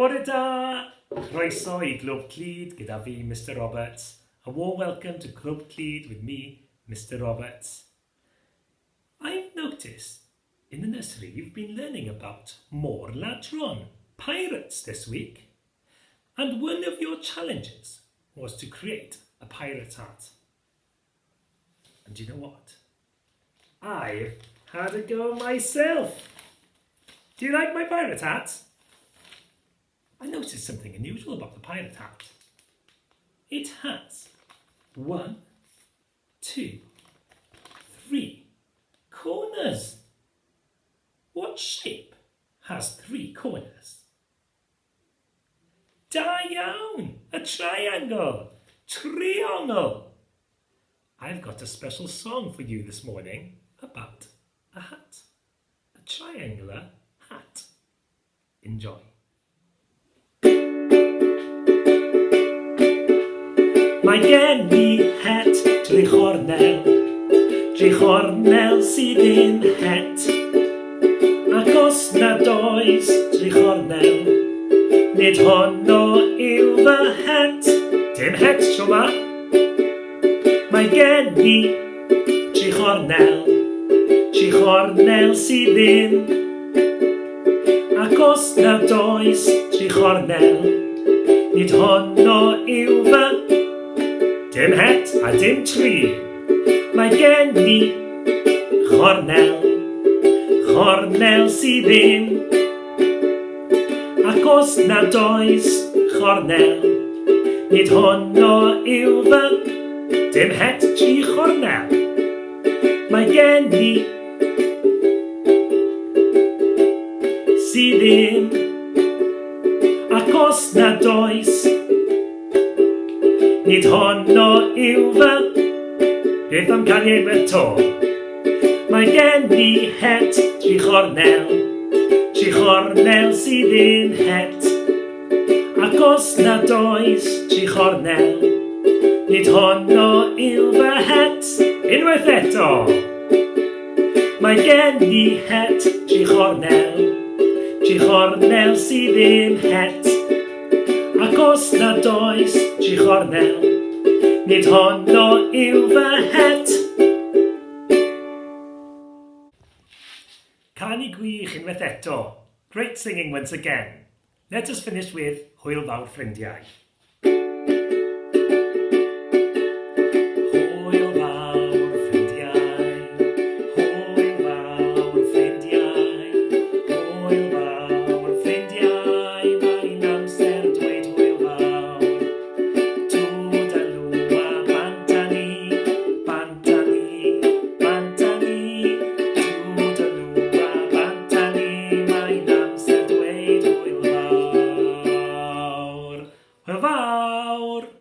Bore da! Croeso I Glwb Clyd gyda fi, Mr Roberts. A warm welcome to Glwb Clyd with me, Mr Roberts. I've noticed in the nursery you've been learning about Môr Ladron, pirates this week. And one of your challenges was to create a pirate hat. And you know what? I've had a go myself. Do you like my pirate hat? I noticed something unusual about the pirate hat. It has 1, 2, 3 corners. What shape has 3 corners? Da iawn! A triangle! Triangle! I've got a special song for you this morning about a hat. A triangular hat. Enjoy. Mae gen I het dri chornel sydd yn het. Ac os nad oes dri chornel, nid honno yw fy het. Dim het tro ma. Mae gen I dri chornel sydd yn. Ac os nad oes dri chornel, nid honno yw fy dim het a dim tri. Mae gen I chornel sydd yn. Ac os nad oes chornel, nid honno yw fy dim het tri chornel. Mae gen I sydd yn. Ac os nad oes, nid honno yw fy beth am caniad with to. Mae gen I het dri chornel sydd yn het. Ac os nad oes dri chornel, nid honno yw fy het. Unwaith eto. Mae gen I het dri chornel sydd yn het. Ac os nad oes dri chornel, nid honno yw fy het. Canu gwych unwaith eto. Great singing once again. Let us finish with Hwyl fawr ffrindiau.